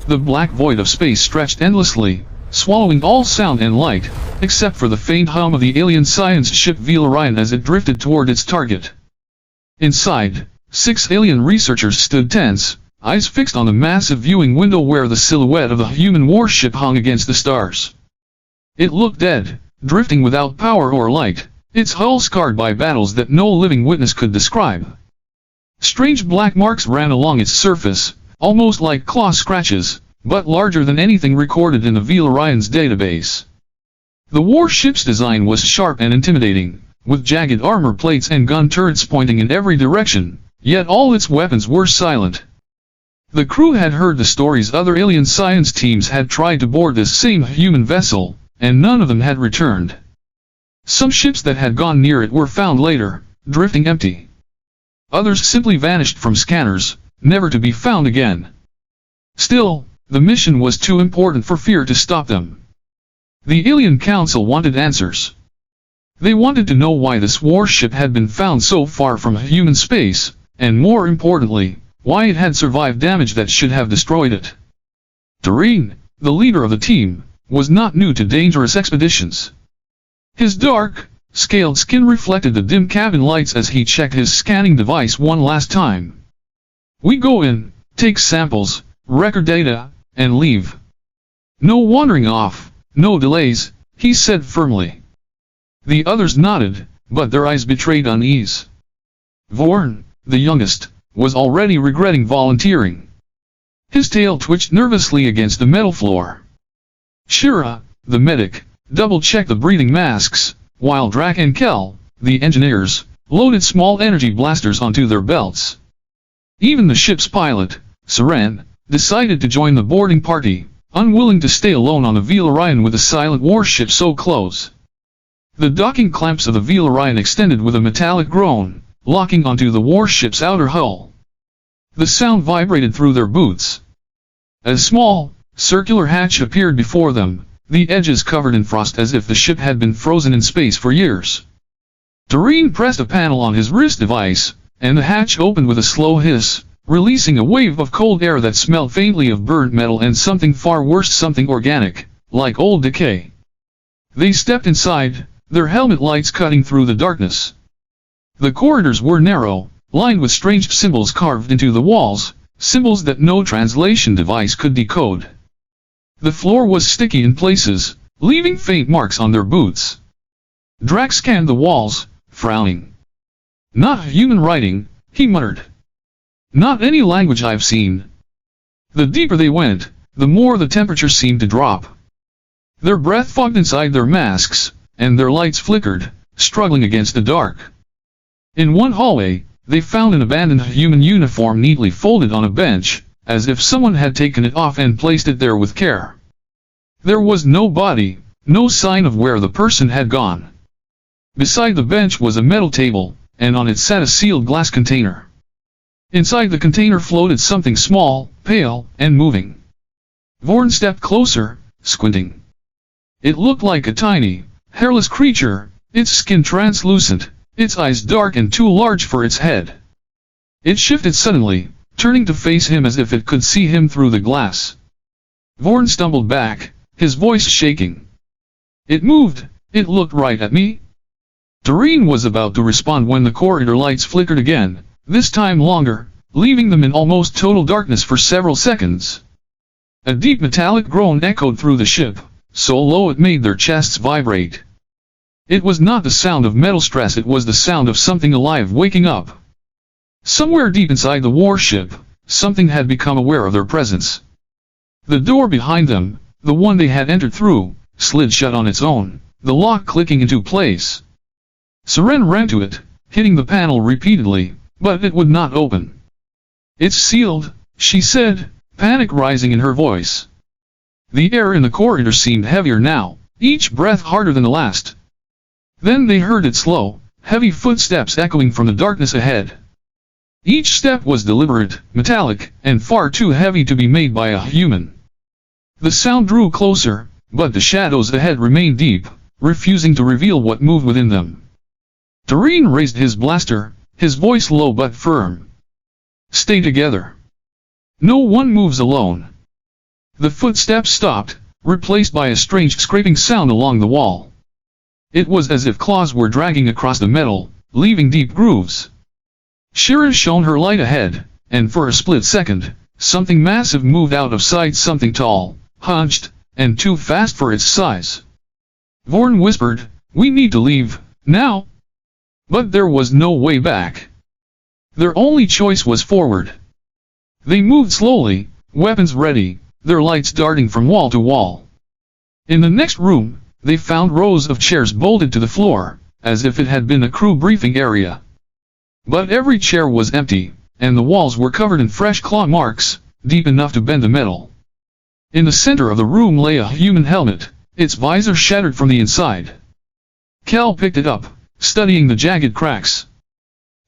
The black void of space stretched endlessly, swallowing all sound and light, except for the faint hum of the alien science ship Orion as it drifted toward its target. Inside, 6 alien researchers stood tense, eyes fixed on the massive viewing window where the silhouette of the human warship hung against the stars. It looked dead, drifting without power or light, its hull scarred by battles that no living witness could describe. Strange black marks ran along its surface, almost like claw scratches, but larger than anything recorded in the Orion's database. The warship's design was sharp and intimidating, with jagged armor plates and gun turrets pointing in every direction, yet all its weapons were silent. The crew had heard the stories other alien science teams had tried to board this same human vessel, and none of them had returned. Some ships that had gone near it were found later, drifting empty. Others simply vanished from scanners, never to be found again. Still, the mission was too important for fear to stop them. The Alien Council wanted answers. They wanted to know why this warship had been found so far from human space, and more importantly, why it had survived damage that should have destroyed it. Doreen, the leader of the team, was not new to dangerous expeditions. His dark, scaled skin reflected the dim cabin lights as he checked his scanning device one last time. "We go in, take samples, record data, and leave. No wandering off, no delays," he said firmly. The others nodded, but their eyes betrayed unease. Vorn, the youngest, was already regretting volunteering. His tail twitched nervously against the metal floor. Shira, the medic, double-checked the breathing masks, while Drac and Kel, the engineers, loaded small energy blasters onto their belts. Even the ship's pilot, Saran, decided to join the boarding party, unwilling to stay alone on the Orion with a silent warship so close. The docking clamps of the Orion extended with a metallic groan, locking onto the warship's outer hull. The sound vibrated through their boots. A small, circular hatch appeared before them, the edges covered in frost as if the ship had been frozen in space for years. Doreen pressed a panel on his wrist device, and the hatch opened with a slow hiss, releasing a wave of cold air that smelled faintly of burnt metal and something far worse, something organic, like old decay. They stepped inside, their helmet lights cutting through the darkness. The corridors were narrow, lined with strange symbols carved into the walls, symbols that no translation device could decode. The floor was sticky in places, leaving faint marks on their boots. Drax scanned the walls, frowning. "Not human writing," he muttered. "Not any language I've seen." The deeper they went, the more the temperature seemed to drop. Their breath fogged inside their masks, and their lights flickered, struggling against the dark. In one hallway, they found an abandoned human uniform neatly folded on a bench, as if someone had taken it off and placed it there with care. There was no body, no sign of where the person had gone. Beside the bench was a metal table, and on it sat a sealed glass container. Inside the container floated something small, pale, and moving. Vorn stepped closer, squinting. It looked like a tiny, hairless creature, its skin translucent, its eyes dark and too large for its head. It shifted suddenly, turning to face him as if it could see him through the glass. Vorn stumbled back, his voice shaking. "It moved, it looked right at me." Doreen was about to respond when the corridor lights flickered again, this time longer, leaving them in almost total darkness for several seconds. A deep metallic groan echoed through the ship, so low it made their chests vibrate. It was not the sound of metal stress, it was the sound of something alive waking up. Somewhere deep inside the warship, something had become aware of their presence. The door behind them, the one they had entered through, slid shut on its own, the lock clicking into place. Seren ran to it, hitting the panel repeatedly, but it would not open. "It's sealed," she said, panic rising in her voice. The air in the corridor seemed heavier now, each breath harder than the last. Then they heard its slow, heavy footsteps echoing from the darkness ahead. Each step was deliberate, metallic, and far too heavy to be made by a human. The sound drew closer, but the shadows ahead remained deep, refusing to reveal what moved within them. Doreen raised his blaster, his voice low but firm. "Stay together. No one moves alone." The footsteps stopped, replaced by a strange scraping sound along the wall. It was as if claws were dragging across the metal, leaving deep grooves. Shira shone her light ahead, and for a split second, something massive moved out of sight, something tall, hunched, and too fast for its size. Vorn whispered, "We need to leave, now." But there was no way back. Their only choice was forward. They moved slowly, weapons ready, their lights darting from wall to wall. In the next room, they found rows of chairs bolted to the floor, as if it had been a crew briefing area. But every chair was empty, and the walls were covered in fresh claw marks, deep enough to bend the metal. In the center of the room lay a human helmet, its visor shattered from the inside. Cal picked it up, studying the jagged cracks.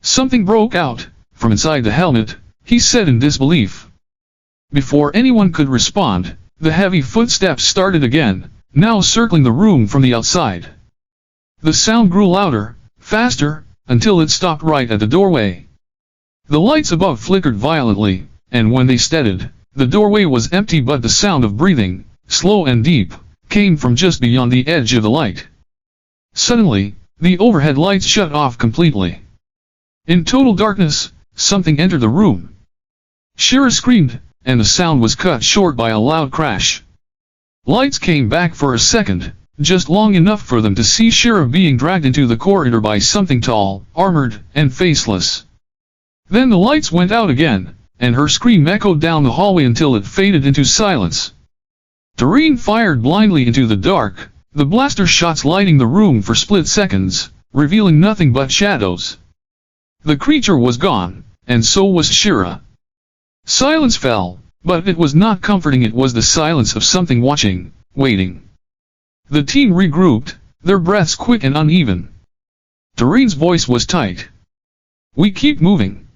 "Something broke out from inside the helmet," he said in disbelief. Before anyone could respond, the heavy footsteps started again, now circling the room from the outside. The sound grew louder, faster, until it stopped right at the doorway. The lights above flickered violently, and when they steadied, the doorway was empty, but the sound of breathing, slow and deep, came from just beyond the edge of the light. Suddenly, the overhead lights shut off completely. In total darkness, something entered the room. Shira screamed, and the sound was cut short by a loud crash. Lights came back for a second, just long enough for them to see Shira being dragged into the corridor by something tall, armored, and faceless. Then the lights went out again, and her scream echoed down the hallway until it faded into silence. Doreen fired blindly into the dark, the blaster shots lighting the room for split seconds, revealing nothing but shadows. The creature was gone, and so was Shira. Silence fell, but it was not comforting. It was the silence of something watching, waiting. The team regrouped, their breaths quick and uneven. Doreen's voice was tight. "We keep moving.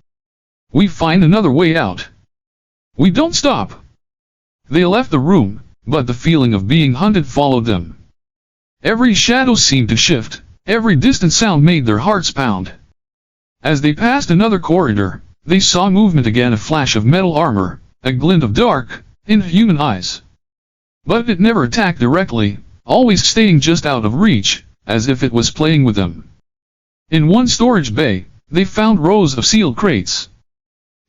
We find another way out. We don't stop." They left the room, but the feeling of being hunted followed them. Every shadow seemed to shift, every distant sound made their hearts pound. As they passed another corridor, they saw movement again, a flash of metal armor, a glint of dark, inhuman eyes. But it never attacked directly, always staying just out of reach, as if it was playing with them. In one storage bay, they found rows of sealed crates.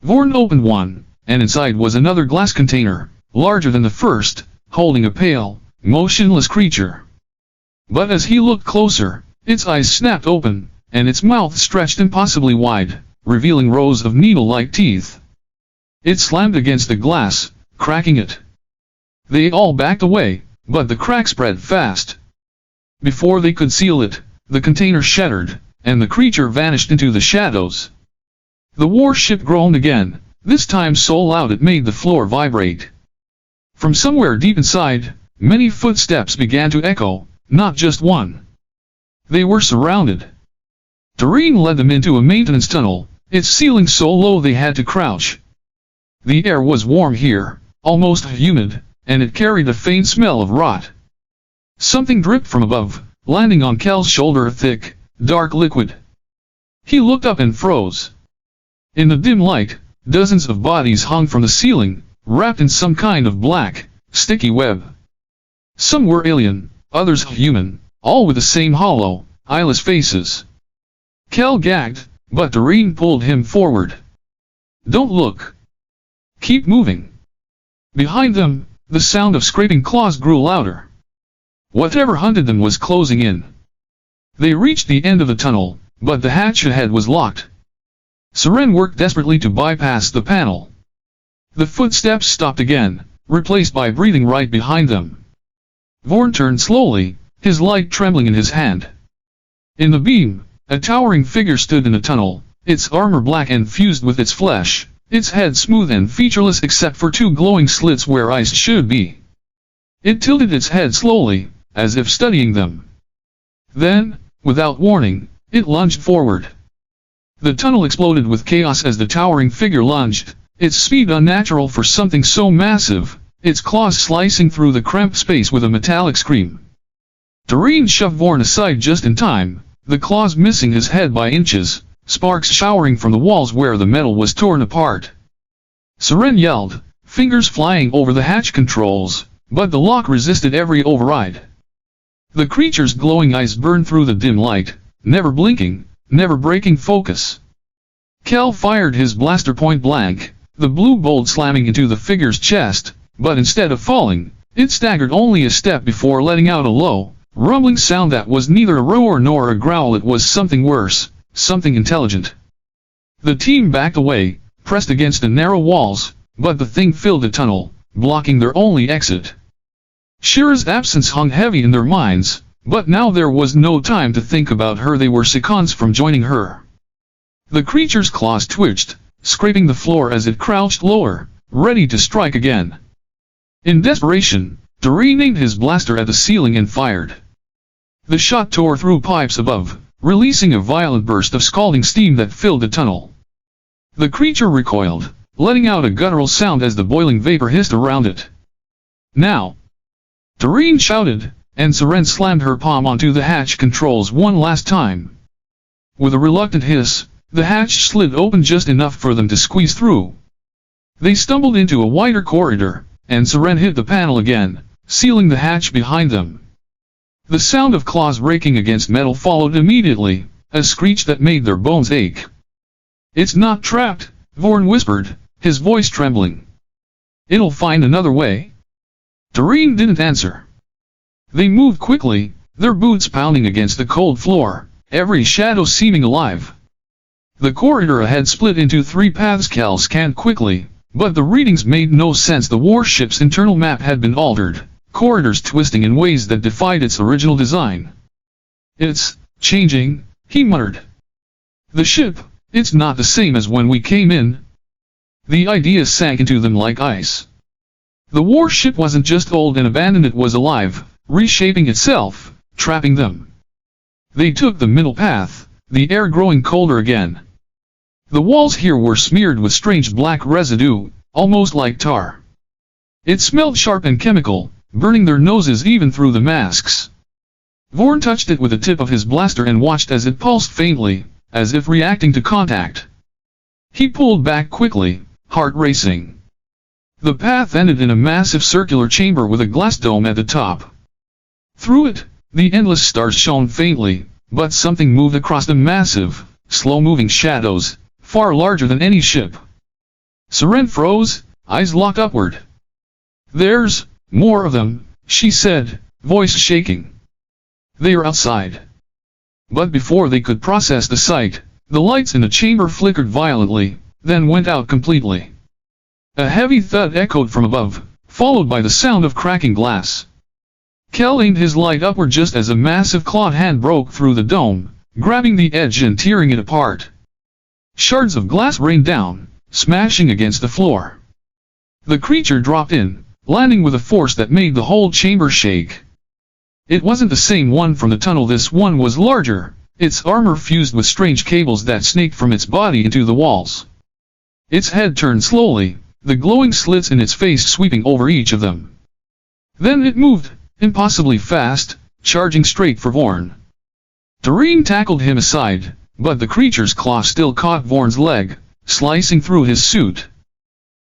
Vorn opened one, and inside was another glass container, larger than the first, holding a pale, motionless creature. But as he looked closer, its eyes snapped open, and its mouth stretched impossibly wide, revealing rows of needle-like teeth. It slammed against the glass, cracking it. They all backed away, but the crack spread fast. Before they could seal it, the container shattered, and the creature vanished into the shadows. The warship groaned again, this time so loud it made the floor vibrate. From somewhere deep inside, many footsteps began to echo, not just one. They were surrounded. Doreen led them into a maintenance tunnel, its ceiling so low they had to crouch. The air was warm here, almost humid, and it carried a faint smell of rot. Something dripped from above, landing on Cal's shoulder, a thick, dark liquid. He looked up and froze. In the dim light, dozens of bodies hung from the ceiling, wrapped in some kind of black, sticky web. Some were alien, others human, all with the same hollow, eyeless faces. Cal gagged, but Doreen pulled him forward. "Don't look. Keep moving." Behind them, the sound of scraping claws grew louder. Whatever hunted them was closing in. They reached the end of the tunnel, but the hatch ahead was locked. Seren worked desperately to bypass the panel. The footsteps stopped again, replaced by breathing right behind them. Vorn turned slowly, his light trembling in his hand. In the beam, a towering figure stood in the tunnel, its armor black and fused with its flesh, its head smooth and featureless except for two glowing slits where eyes should be. It tilted its head slowly, as if studying them. Then, without warning, it lunged forward. The tunnel exploded with chaos as the towering figure lunged, its speed unnatural for something so massive, its claws slicing through the cramped space with a metallic scream. Doreen shoved Vorn aside just in time, the claws missing his head by inches, sparks showering from the walls where the metal was torn apart. Seren yelled, fingers flying over the hatch controls, but the lock resisted every override. The creature's glowing eyes burned through the dim light, never blinking, never breaking focus. Kel fired his blaster point blank, the blue bolt slamming into the figure's chest, but instead of falling, it staggered only a step before letting out a low, rumbling sound that was neither a roar nor a growl. It was something worse, something intelligent. The team backed away, pressed against the narrow walls, but the thing filled the tunnel, blocking their only exit. Shira's absence hung heavy in their minds, but now there was no time to think about her. They were seconds from joining her. The creature's claws twitched, scraping the floor as it crouched lower, ready to strike again. In desperation, Doreen aimed his blaster at the ceiling and fired. The shot tore through pipes above, releasing a violent burst of scalding steam that filled the tunnel. The creature recoiled, letting out a guttural sound as the boiling vapor hissed around it. Now! Doreen shouted, and Seren slammed her palm onto the hatch controls one last time. With a reluctant hiss, the hatch slid open just enough for them to squeeze through. They stumbled into a wider corridor, and Seren hit the panel again, sealing the hatch behind them. The sound of claws raking against metal followed immediately, a screech that made their bones ache. "It's not trapped," Vorn whispered, his voice trembling. "It'll find another way." Doreen didn't answer. They moved quickly, their boots pounding against the cold floor, every shadow seeming alive. The corridor ahead split into 3 paths. Cal scanned quickly, but the readings made no sense. The warship's internal map had been altered, corridors twisting in ways that defied its original design. "It's changing," he muttered. "The ship, it's not the same as when we came in." The idea sank into them like ice. The warship wasn't just old and abandoned, it was alive, reshaping itself, trapping them. They took the middle path, the air growing colder again. The walls here were smeared with strange black residue, almost like tar. It smelled sharp and chemical, burning their noses even through the masks. Vorn touched it with the tip of his blaster and watched as it pulsed faintly, as if reacting to contact. He pulled back quickly, heart racing. The path ended in a massive circular chamber with a glass dome at the top. Through it, the endless stars shone faintly, but something moved across the massive, slow-moving shadows, far larger than any ship. Seren froze, eyes locked upward. "There's more of them," she said, voice shaking. "They are outside." But before they could process the sight, the lights in the chamber flickered violently, then went out completely. A heavy thud echoed from above, followed by the sound of cracking glass. Kel aimed his light upward just as a massive clawed hand broke through the dome, grabbing the edge and tearing it apart. Shards of glass rained down, smashing against the floor. The creature dropped in, landing with a force that made the whole chamber shake. It wasn't the same one from the tunnel. This one was larger, its armor fused with strange cables that snaked from its body into the walls. Its head turned slowly, the glowing slits in its face sweeping over each of them. Then it moved, impossibly fast, charging straight for Vorn. Doreen tackled him aside, but the creature's claw still caught Vorn's leg, slicing through his suit.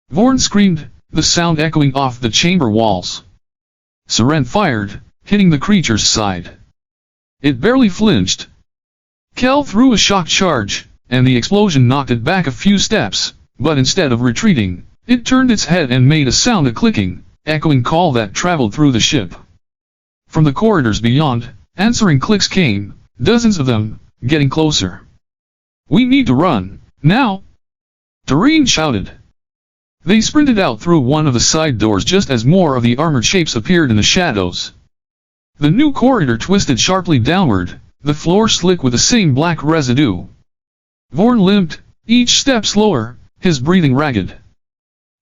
Vorn screamed, the sound echoing off the chamber walls. Seren fired, hitting the creature's side. It barely flinched. Kel threw a shock charge, and the explosion knocked it back a few steps, but instead of retreating, it turned its head and made a sound, a clicking, echoing call that traveled through the ship. From the corridors beyond, answering clicks came, dozens of them, getting closer. "We need to run, now!" Doreen shouted. They sprinted out through one of the side doors just as more of the armored shapes appeared in the shadows. The new corridor twisted sharply downward, the floor slick with the same black residue. Vorn limped, each step slower, his breathing ragged.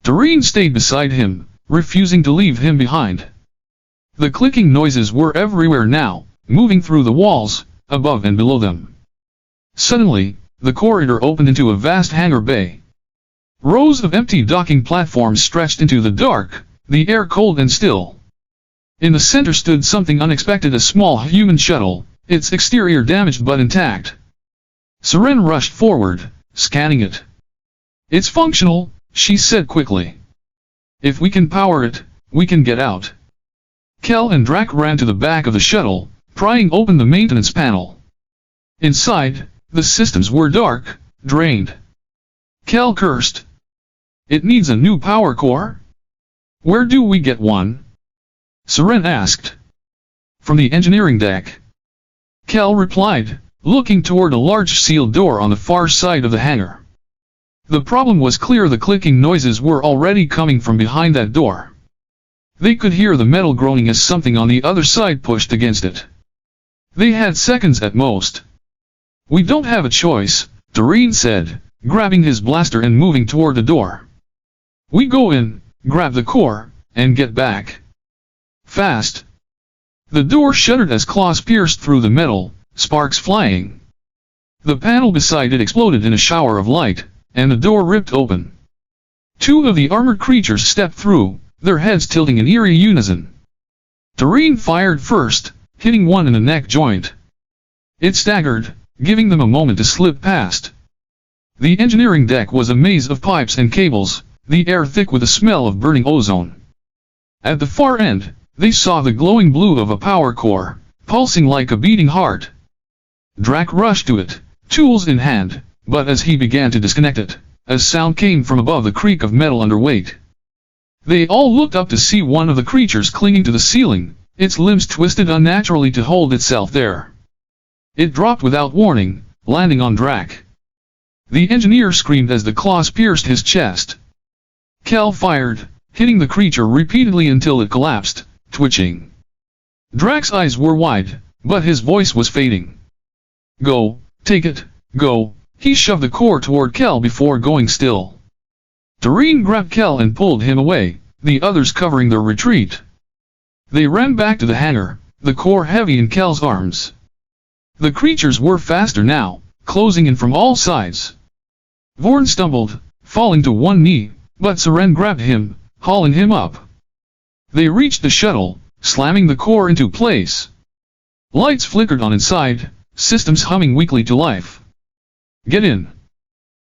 Doreen stayed beside him, refusing to leave him behind. The clicking noises were everywhere now, moving through the walls, above and below them. Suddenly, the corridor opened into a vast hangar bay. Rows of empty docking platforms stretched into the dark, the air cold and still. In the center stood something unexpected, a small human shuttle, its exterior damaged but intact. Seren rushed forward, scanning it. "It's functional," she said quickly. If we can power it, we can get out. Kel and Drac ran to the back of the shuttle, prying open the maintenance panel. Inside, the systems were dark, drained. Kel cursed. It needs a new power core? Where do we get one? Seren asked. From the engineering deck. Kel replied, looking toward a large sealed door on the far side of the hangar. The problem was clear. The clicking noises were already coming from behind that door. They could hear the metal groaning as something on the other side pushed against it. They had seconds at most. We don't have a choice, Doreen said, grabbing his blaster and moving toward the door. We go in, grab the core, and get back. Fast. The door shuddered as claws pierced through the metal, sparks flying. The panel beside it exploded in a shower of light, and the door ripped open. Two of the armored creatures stepped through, their heads tilting in eerie unison. Doreen fired first, hitting one in the neck joint. It staggered, giving them a moment to slip past. The engineering deck was a maze of pipes and cables, the air thick with the smell of burning ozone. At the far end, they saw the glowing blue of a power core, pulsing like a beating heart. Drac rushed to it, tools in hand, but as he began to disconnect it, a sound came from above the creak of metal under weight. They all looked up to see one of the creatures clinging to the ceiling, its limbs twisted unnaturally to hold itself there. It dropped without warning, landing on Drac. The engineer screamed as the claws pierced his chest. Kel fired, hitting the creature repeatedly until it collapsed, twitching. Drac's eyes were wide, but his voice was fading. Go, take it, go. He shoved the core toward Kel before going still. Doreen grabbed Kel and pulled him away, the others covering their retreat. They ran back to the hangar, the core heavy in Kel's arms. The creatures were faster now, closing in from all sides. Vorn stumbled, falling to one knee, but Seren grabbed him, hauling him up. They reached the shuttle, slamming the core into place. Lights flickered on inside, systems humming weakly to life. Get in!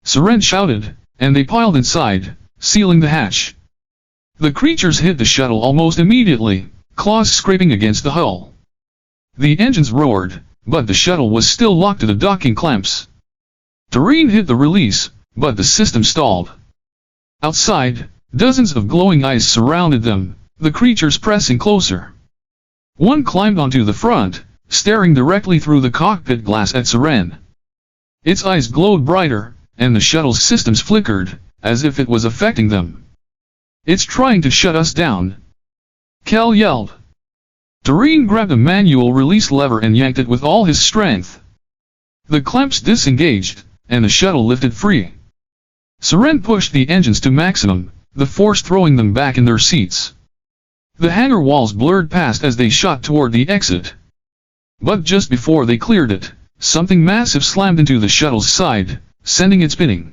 Seren shouted, and they piled inside, sealing the hatch. The creatures hit the shuttle almost immediately, claws scraping against the hull. The engines roared, but the shuttle was still locked to the docking clamps. Doreen hit the release, but the system stalled. Outside, dozens of glowing eyes surrounded them, the creatures pressing closer. One climbed onto the front, staring directly through the cockpit glass at Seren. Its eyes glowed brighter, and the shuttle's systems flickered, as if it was affecting them. It's trying to shut us down. Kel yelled. Doreen grabbed a manual release lever and yanked it with all his strength. The clamps disengaged, and the shuttle lifted free. Seren pushed the engines to maximum, the force throwing them back in their seats. The hangar walls blurred past as they shot toward the exit. But just before they cleared it, something massive slammed into the shuttle's side, sending it spinning.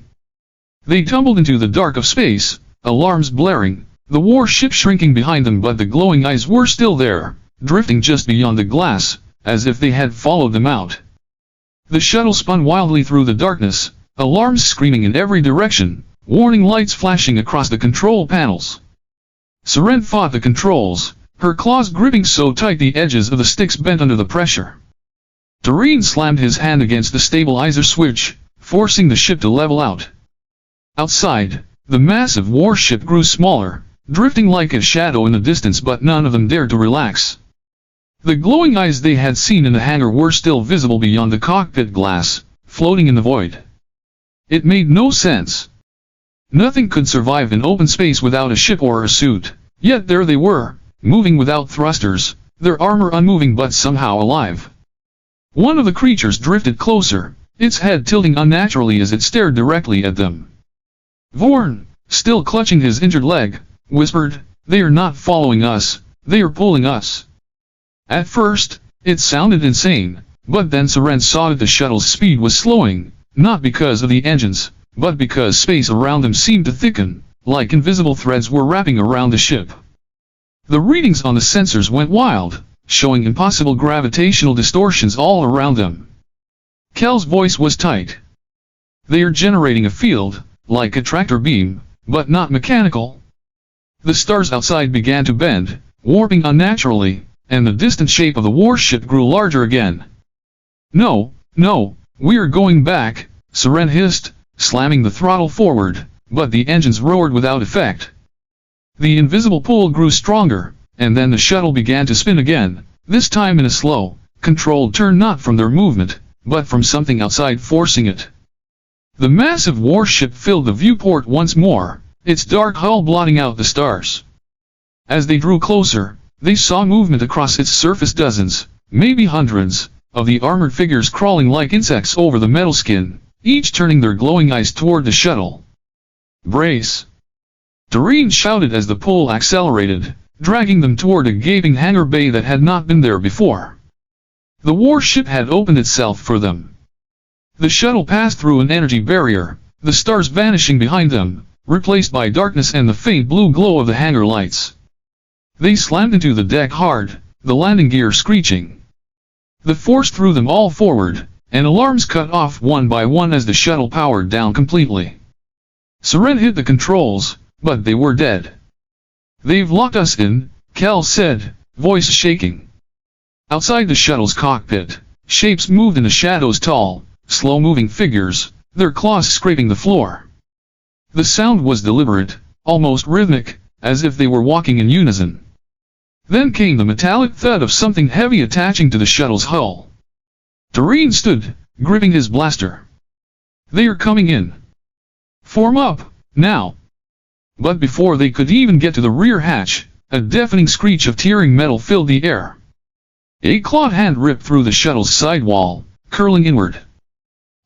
They tumbled into the dark of space, alarms blaring, the warship shrinking behind them, but the glowing eyes were still there, drifting just beyond the glass, as if they had followed them out. The shuttle spun wildly through the darkness, alarms screaming in every direction, warning lights flashing across the control panels. Seren fought the controls, her claws gripping so tight the edges of the sticks bent under the pressure. Doreen slammed his hand against the stabilizer switch, forcing the ship to level out. Outside, the massive warship grew smaller, drifting like a shadow in the distance, but none of them dared to relax. The glowing eyes they had seen in the hangar were still visible beyond the cockpit glass, floating in the void. It made no sense. Nothing could survive in open space without a ship or a suit, yet there they were, moving without thrusters, their armor unmoving but somehow alive. One of the creatures drifted closer, its head tilting unnaturally as it stared directly at them. Vorn, still clutching his injured leg, whispered, "They are not following us, they are pulling us." At first, it sounded insane, but then Seren saw that the shuttle's speed was slowing, not because of the engines, but because space around them seemed to thicken, like invisible threads were wrapping around the ship. The readings on the sensors went wild, showing impossible gravitational distortions all around them. Kel's voice was tight. "They are generating a field, like a tractor beam, but not mechanical." The stars outside began to bend, warping unnaturally, and the distant shape of the warship grew larger again. "No, no, we're going back," Seren hissed, slamming the throttle forward, but the engines roared without effect. The invisible pull grew stronger, and then the shuttle began to spin again, this time in a slow, controlled turn, not from their movement, but from something outside forcing it. The massive warship filled the viewport once more, its dark hull blotting out the stars. As they drew closer, they saw movement across its surface, dozens, maybe hundreds, of the armored figures crawling like insects over the metal skin, each turning their glowing eyes toward the shuttle. "Brace!" Doreen shouted as the pull accelerated, dragging them toward a gaping hangar bay that had not been there before. The warship had opened itself for them. The shuttle passed through an energy barrier, the stars vanishing behind them, replaced by darkness and the faint blue glow of the hangar lights. They slammed into the deck hard, the landing gear screeching. The force threw them all forward, and alarms cut off one by one as the shuttle powered down completely. Seren hit the controls, but they were dead. "They've locked us in," Cal said, voice shaking. Outside the shuttle's cockpit, shapes moved in the shadows, tall, slow-moving figures, their claws scraping the floor. The sound was deliberate, almost rhythmic, as if they were walking in unison. Then came the metallic thud of something heavy attaching to the shuttle's hull. Doreen stood, gripping his blaster. "They are coming in. Form up, now!" But before they could even get to the rear hatch, a deafening screech of tearing metal filled the air. A clawed hand ripped through the shuttle's sidewall, curling inward.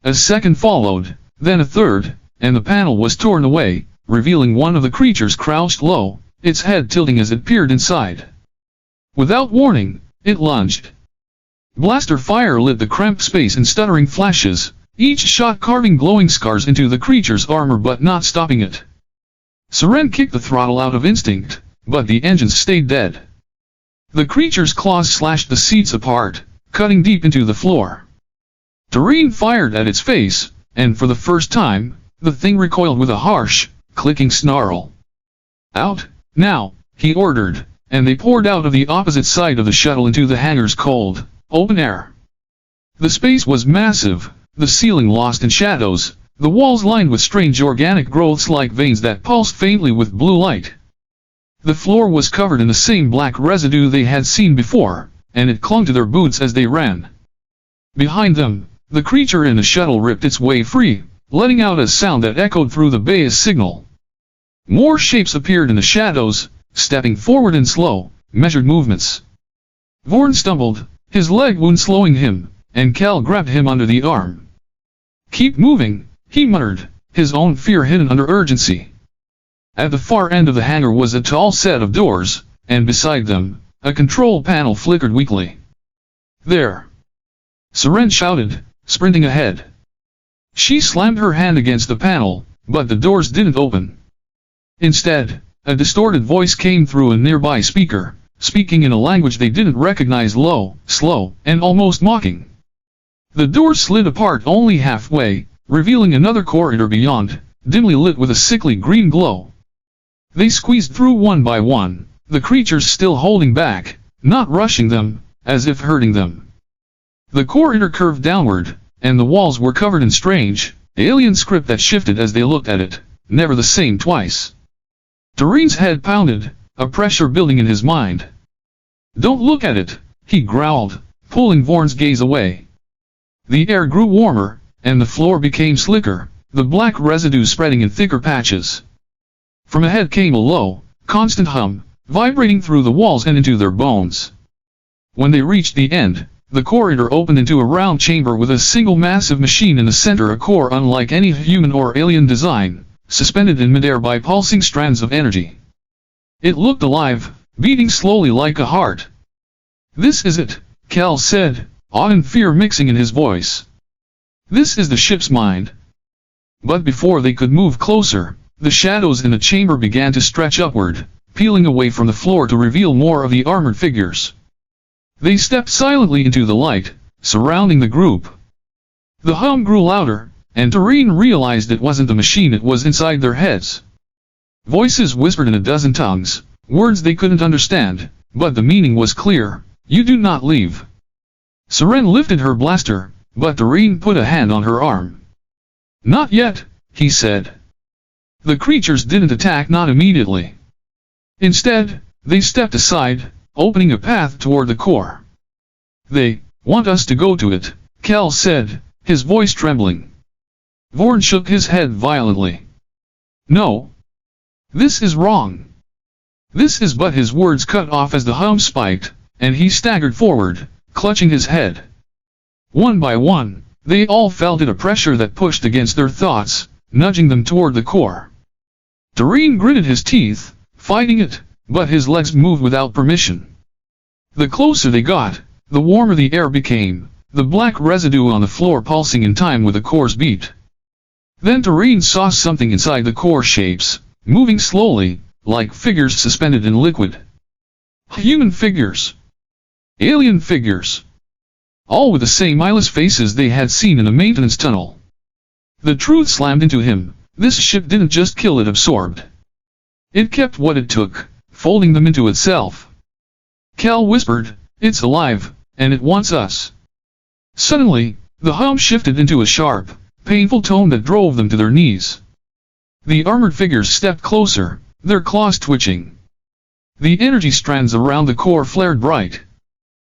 A second followed, then a third, and the panel was torn away, revealing one of the creatures crouched low, its head tilting as it peered inside. Without warning, it lunged. Blaster fire lit the cramped space in stuttering flashes, each shot carving glowing scars into the creature's armor but not stopping it. Seren kicked the throttle out of instinct, but the engines stayed dead. The creature's claws slashed the seats apart, cutting deep into the floor. Doreen fired at its face, and for the first time, the thing recoiled with a harsh, clicking snarl. "Out, now," he ordered, and they poured out of the opposite side of the shuttle into the hangar's cold, open air. The space was massive, the ceiling lost in shadows, the walls lined with strange organic growths like veins that pulsed faintly with blue light. The floor was covered in the same black residue they had seen before, and it clung to their boots as they ran. Behind them, the creature in the shuttle ripped its way free, letting out a sound that echoed through the bay as signal. More shapes appeared in the shadows, stepping forward in slow, measured movements. Vorn stumbled, his leg wound slowing him, and Cal grabbed him under the arm. "Keep moving," he muttered, his own fear hidden under urgency. At the far end of the hangar was a tall set of doors, and beside them, a control panel flickered weakly. "There!" Seren shouted, sprinting ahead. She slammed her hand against the panel, but the doors didn't open. Instead, a distorted voice came through a nearby speaker, speaking in a language they didn't recognize, low, slow, and almost mocking. The door slid apart only halfway, revealing another corridor beyond, dimly lit with a sickly green glow. They squeezed through one by one, the creatures still holding back, not rushing them, as if hurting them. The corridor curved downward, and the walls were covered in strange, alien script that shifted as they looked at it, never the same twice. Doreen's head pounded, a pressure building in his mind. "Don't look at it," he growled, pulling Vorn's gaze away. The air grew warmer, and the floor became slicker, the black residue spreading in thicker patches. From ahead came a low, constant hum, vibrating through the walls and into their bones. When they reached the end, the corridor opened into a round chamber with a single massive machine in the center, a core unlike any human or alien design, suspended in midair by pulsing strands of energy. It looked alive, beating slowly like a heart. "This is it," Cal said, awe and fear mixing in his voice. "This is the ship's mind." But before they could move closer, the shadows in the chamber began to stretch upward, peeling away from the floor to reveal more of the armored figures. They stepped silently into the light, surrounding the group. The hum grew louder, and Doreen realized it wasn't the machine, it was inside their heads. Voices whispered in a dozen tongues, words they couldn't understand, but the meaning was clear. You do not leave. Seren lifted her blaster, but Doreen put a hand on her arm. Not yet, he said. The creatures didn't attack, not immediately. Instead, they stepped aside, opening a path toward the core. They want us to go to it, Kel said, his voice trembling. Vorn shook his head violently. No. This is wrong. This is, but his words cut off as the hum spiked, and he staggered forward, clutching his head. One by one, they all felt it, a pressure that pushed against their thoughts, nudging them toward the core. Doreen gritted his teeth, fighting it, but his legs moved without permission. The closer they got, the warmer the air became, the black residue on the floor pulsing in time with the core's beat. Then Doreen saw something inside the core, shapes, moving slowly, like figures suspended in liquid. Human figures. Alien figures. All with the same eyeless faces they had seen in the maintenance tunnel. The truth slammed into him. This ship didn't just kill, it absorbed. It kept what it took, folding them into itself. Kel whispered, it's alive, and it wants us. Suddenly, the hum shifted into a sharp, painful tone that drove them to their knees. The armored figures stepped closer, their claws twitching. The energy strands around the core flared bright.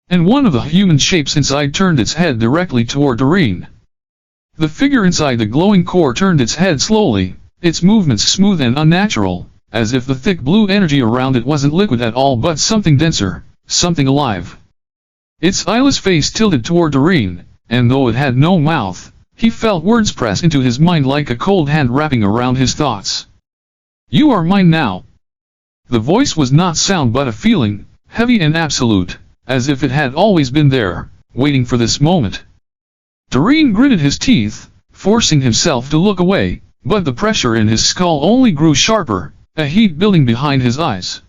And one of the human shapes inside turned its head directly toward Doreen. The figure inside the glowing core turned its head slowly, its movements smooth and unnatural, as if the thick blue energy around it wasn't liquid at all but something denser, something alive. Its eyeless face tilted toward Doreen, and though it had no mouth, he felt words press into his mind like a cold hand wrapping around his thoughts. You are mine now. The voice was not sound but a feeling, heavy and absolute, as if it had always been there, waiting for this moment. Doreen gritted his teeth, forcing himself to look away, but the pressure in his skull only grew sharper, a heat building behind his eyes.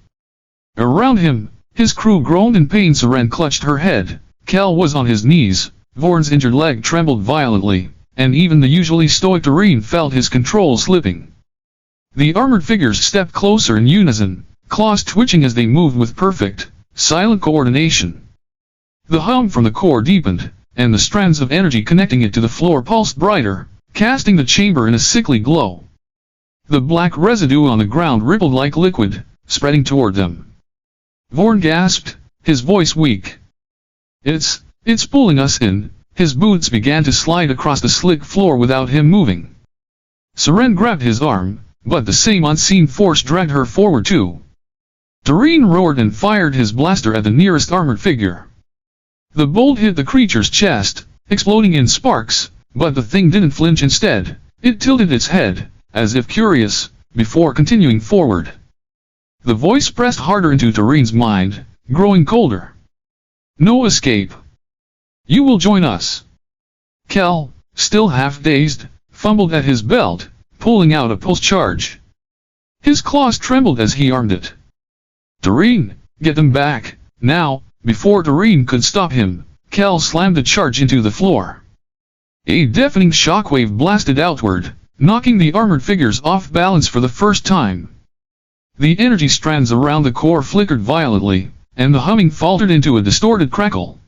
Around him, his crew groaned in pain. Seren clutched her head, Kel was on his knees, Vorn's injured leg trembled violently, and even the usually stoic Doreen felt his control slipping. The armored figures stepped closer in unison, claws twitching as they moved with perfect, silent coordination. The hum from the core deepened, and the strands of energy connecting it to the floor pulsed brighter, casting the chamber in a sickly glow. The black residue on the ground rippled like liquid, spreading toward them. Vorn gasped, his voice weak. It's pulling us in. His boots began to slide across the slick floor without him moving. Seren grabbed his arm, but the same unseen force dragged her forward too. Doreen roared and fired his blaster at the nearest armored figure. The bolt hit the creature's chest, exploding in sparks, but the thing didn't flinch. Instead, it tilted its head, as if curious, before continuing forward. The voice pressed harder into Doreen's mind, growing colder. No escape. You will join us. Kel, still half dazed, fumbled at his belt, pulling out a pulse charge. His claws trembled as he armed it. Doreen, get them back, now. Before Doreen could stop him, Kel slammed the charge into the floor. A deafening shockwave blasted outward, knocking the armored figures off balance for the first time. The energy strands around the core flickered violently, and the humming faltered into a distorted crackle.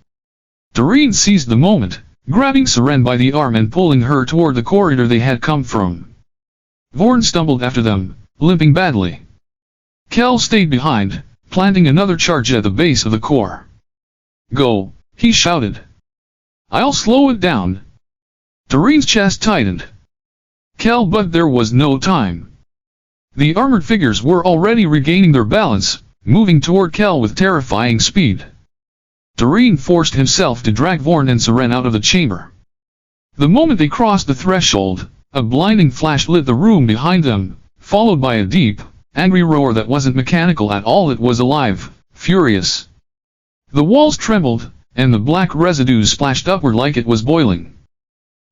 Doreen seized the moment, grabbing Seren by the arm and pulling her toward the corridor they had come from. Vorn stumbled after them, limping badly. Kel stayed behind, planting another charge at the base of the core. Go, he shouted. I'll slow it down. Doreen's chest tightened. Kel, but there was no time. The armored figures were already regaining their balance, moving toward Kel with terrifying speed. Doreen forced himself to drag Vorn and Seren out of the chamber. The moment they crossed the threshold, a blinding flash lit the room behind them, followed by a deep, angry roar that wasn't mechanical at all. It was alive, furious. The walls trembled, and the black residue splashed upward like it was boiling.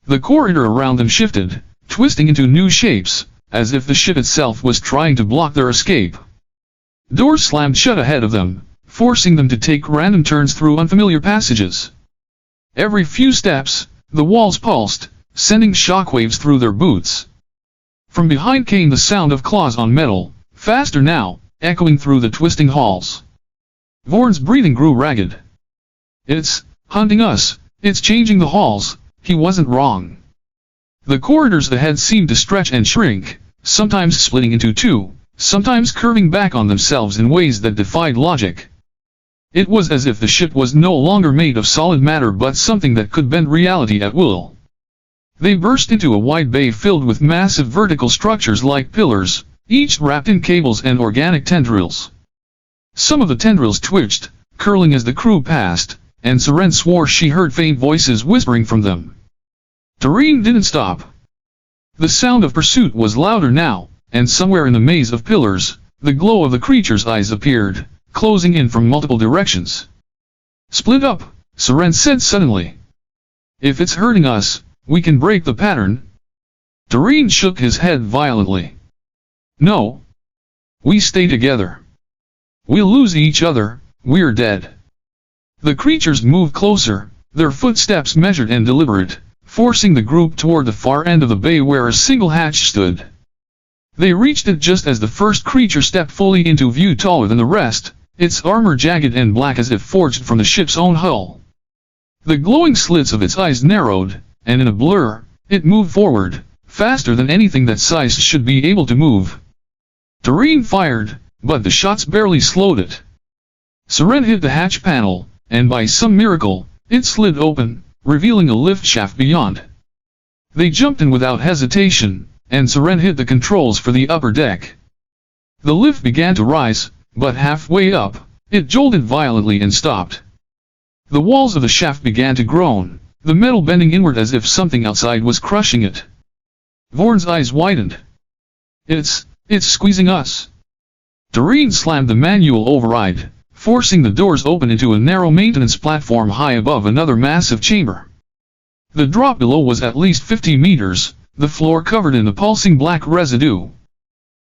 The corridor around them shifted, twisting into new shapes, as if the ship itself was trying to block their escape. Doors slammed shut ahead of them, forcing them to take random turns through unfamiliar passages. Every few steps, the walls pulsed, sending shockwaves through their boots. From behind came the sound of claws on metal, faster now, echoing through the twisting halls. Vorn's breathing grew ragged. It's hunting us, it's changing the halls, he wasn't wrong. The corridors ahead seemed to stretch and shrink, sometimes splitting into two, sometimes curving back on themselves in ways that defied logic. It was as if the ship was no longer made of solid matter but something that could bend reality at will. They burst into a wide bay filled with massive vertical structures like pillars, each wrapped in cables and organic tendrils. Some of the tendrils twitched, curling as the crew passed, and Seren swore she heard faint voices whispering from them. Doreen didn't stop. The sound of pursuit was louder now, and somewhere in the maze of pillars, the glow of the creature's eyes appeared, closing in from multiple directions. Split up, Seren said suddenly. If it's hurting us, we can break the pattern. Doreen shook his head violently. No. We stay together. We'll lose each other, we're dead. The creatures moved closer, their footsteps measured and deliberate, forcing the group toward the far end of the bay where a single hatch stood. They reached it just as the first creature stepped fully into view, taller than the rest, its armor jagged and black as if forged from the ship's own hull. The glowing slits of its eyes narrowed, and in a blur, it moved forward, faster than anything that size should be able to move. Doreen fired, but the shots barely slowed it. Seren hit the hatch panel, and by some miracle, it slid open, revealing a lift shaft beyond. They jumped in without hesitation, and Seren hit the controls for the upper deck. The lift began to rise, but halfway up, it jolted violently and stopped. The walls of the shaft began to groan, the metal bending inward as if something outside was crushing it. Vorn's eyes widened. It's squeezing us. Doreen slammed the manual override, forcing the doors open into a narrow maintenance platform high above another massive chamber. The drop below was at least 50 meters, the floor covered in the pulsing black residue.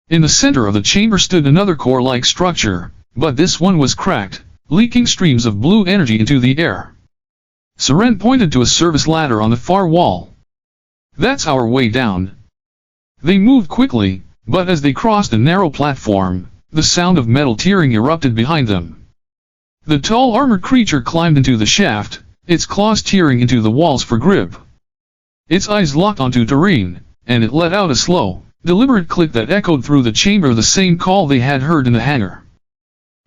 In the center of the chamber stood another core-like structure, but this one was cracked, leaking streams of blue energy into the air. Seren pointed to a service ladder on the far wall. That's our way down. They moved quickly, but as they crossed a narrow platform, the sound of metal tearing erupted behind them. The tall armored creature climbed into the shaft, its claws tearing into the walls for grip. Its eyes locked onto Doreen, and it let out a slow, deliberate click that echoed through the chamber, the same call they had heard in the hangar.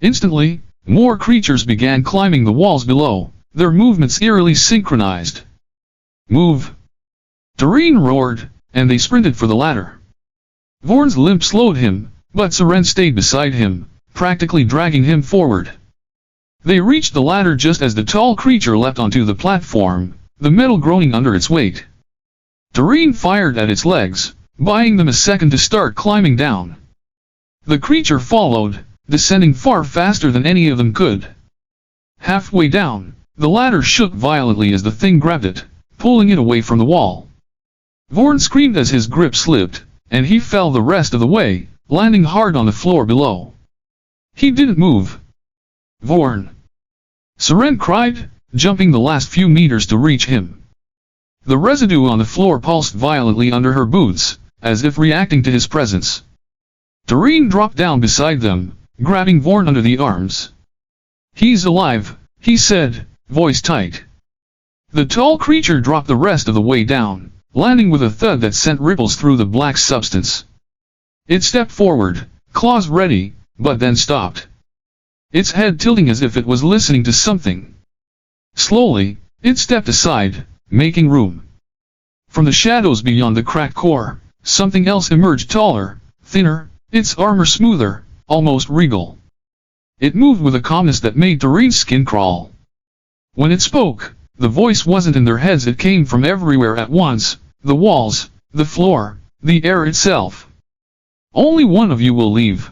Instantly, more creatures began climbing the walls below, their movements eerily synchronized. Move! Doreen roared, and they sprinted for the ladder. Vorn's limp slowed him, but Seren stayed beside him, practically dragging him forward. They reached the ladder just as the tall creature leapt onto the platform, the metal groaning under its weight. Doreen fired at its legs, buying them a second to start climbing down. The creature followed, descending far faster than any of them could. Halfway down, the ladder shook violently as the thing grabbed it, pulling it away from the wall. Vorn screamed as his grip slipped, and he fell the rest of the way, landing hard on the floor below. He didn't move. Vorn! Seren cried, jumping the last few meters to reach him. The residue on the floor pulsed violently under her boots, as if reacting to his presence. Doreen dropped down beside them, grabbing Vorn under the arms. He's alive, he said, voice tight. The tall creature dropped the rest of the way down, landing with a thud that sent ripples through the black substance. It stepped forward, claws ready, but then stopped. Its head tilting as if it was listening to something. Slowly, it stepped aside, making room. From the shadows beyond the cracked core, something else emerged, taller, thinner, its armor smoother, almost regal. It moved with a calmness that made Doreen's skin crawl. When it spoke, the voice wasn't in their heads, it came from everywhere at once, the walls, the floor, the air itself. Only one of you will leave.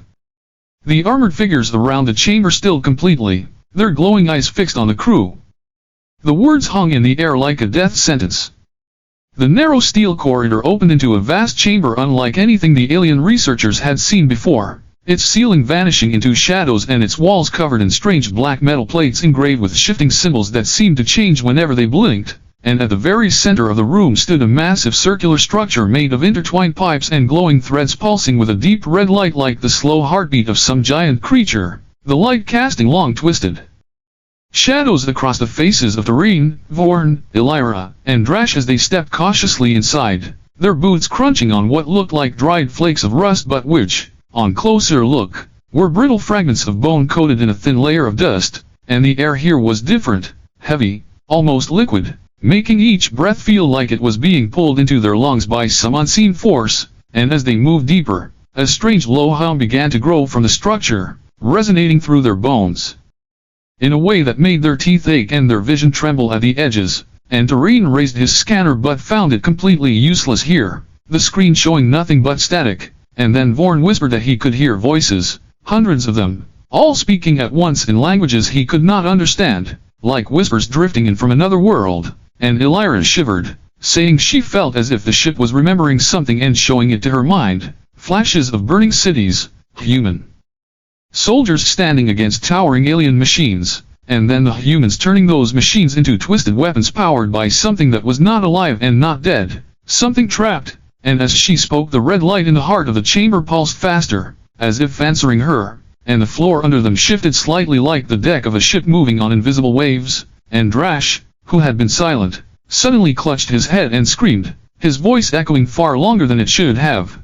The armored figures around the chamber stilled completely, their glowing eyes fixed on the crew. The words hung in the air like a death sentence. The narrow steel corridor opened into a vast chamber unlike anything the alien researchers had seen before, its ceiling vanishing into shadows and its walls covered in strange black metal plates engraved with shifting symbols that seemed to change whenever they blinked, and at the very center of the room stood a massive circular structure made of intertwined pipes and glowing threads pulsing with a deep red light like the slow heartbeat of some giant creature, the light casting long twisted shadows across the faces of Doreen, Vorn, Elira, and Drash as they stepped cautiously inside, their boots crunching on what looked like dried flakes of rust but which, on closer look, were brittle fragments of bone coated in a thin layer of dust, and the air here was different, heavy, almost liquid, making each breath feel like it was being pulled into their lungs by some unseen force, and as they moved deeper, a strange low hum began to grow from the structure, resonating through their bones in a way that made their teeth ache and their vision tremble at the edges, and Doreen raised his scanner but found it completely useless here, the screen showing nothing but static, and then Vorn whispered that he could hear voices, hundreds of them, all speaking at once in languages he could not understand, like whispers drifting in from another world, and Elira shivered, saying she felt as if the ship was remembering something and showing it to her mind, flashes of burning cities, human soldiers standing against towering alien machines, and then the humans turning those machines into twisted weapons powered by something that was not alive and not dead, something trapped, and as she spoke the red light in the heart of the chamber pulsed faster, as if answering her, and the floor under them shifted slightly like the deck of a ship moving on invisible waves, and Drash, who had been silent, suddenly clutched his head and screamed, his voice echoing far longer than it should have,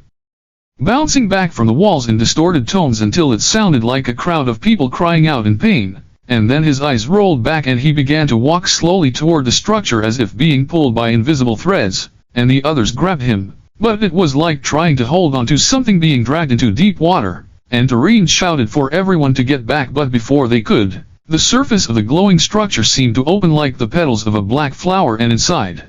bouncing back from the walls in distorted tones until it sounded like a crowd of people crying out in pain, and then his eyes rolled back and he began to walk slowly toward the structure as if being pulled by invisible threads, and the others grabbed him, but it was like trying to hold on to something being dragged into deep water, and Doreen shouted for everyone to get back but before they could, the surface of the glowing structure seemed to open like the petals of a black flower and inside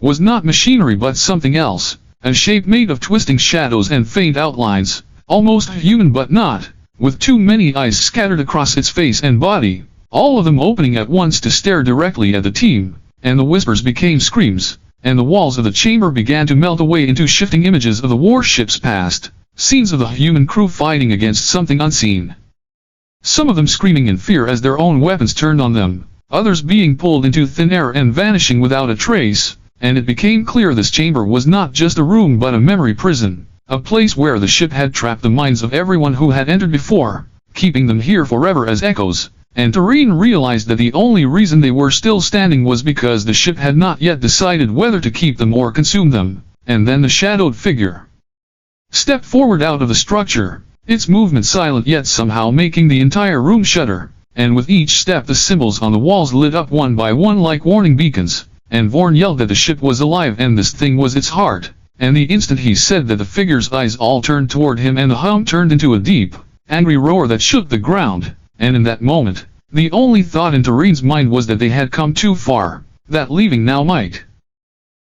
was not machinery but something else, a shape made of twisting shadows and faint outlines, almost human but not, with too many eyes scattered across its face and body, all of them opening at once to stare directly at the team, and the whispers became screams, and the walls of the chamber began to melt away into shifting images of the warship's past, scenes of the human crew fighting against something unseen. Some of them screaming in fear as their own weapons turned on them, others being pulled into thin air and vanishing without a trace, and it became clear this chamber was not just a room but a memory prison, a place where the ship had trapped the minds of everyone who had entered before, keeping them here forever as echoes, and Doreen realized that the only reason they were still standing was because the ship had not yet decided whether to keep them or consume them, and then the shadowed figure stepped forward out of the structure, its movement silent yet somehow making the entire room shudder, and with each step the symbols on the walls lit up one by one like warning beacons, and Vorn yelled that the ship was alive and this thing was its heart, and the instant he said that the figure's eyes all turned toward him and the hum turned into a deep, angry roar that shook the ground, and in that moment, the only thought in Doreen's mind was that they had come too far, that leaving now might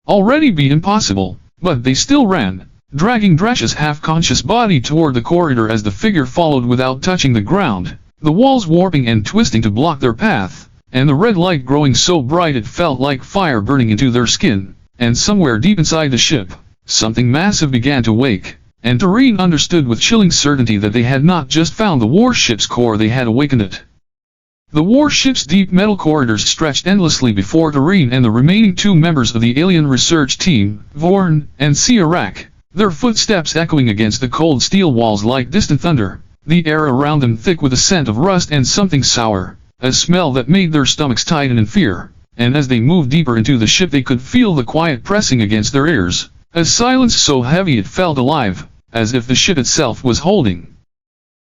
already be impossible, but they still ran, dragging Drash's half-conscious body toward the corridor as the figure followed without touching the ground, the walls warping and twisting to block their path, and the red light growing so bright it felt like fire burning into their skin, and somewhere deep inside the ship, something massive began to wake, and Doreen understood with chilling certainty that they had not just found the warship's core, they had awakened it. The warship's deep metal corridors stretched endlessly before Doreen and the remaining two members of the alien research team, Vorn and Siarak, their footsteps echoing against the cold steel walls like distant thunder, the air around them thick with a scent of rust and something sour, a smell that made their stomachs tighten in fear, and as they moved deeper into the ship they could feel the quiet pressing against their ears, a silence so heavy it felt alive, as if the ship itself was holding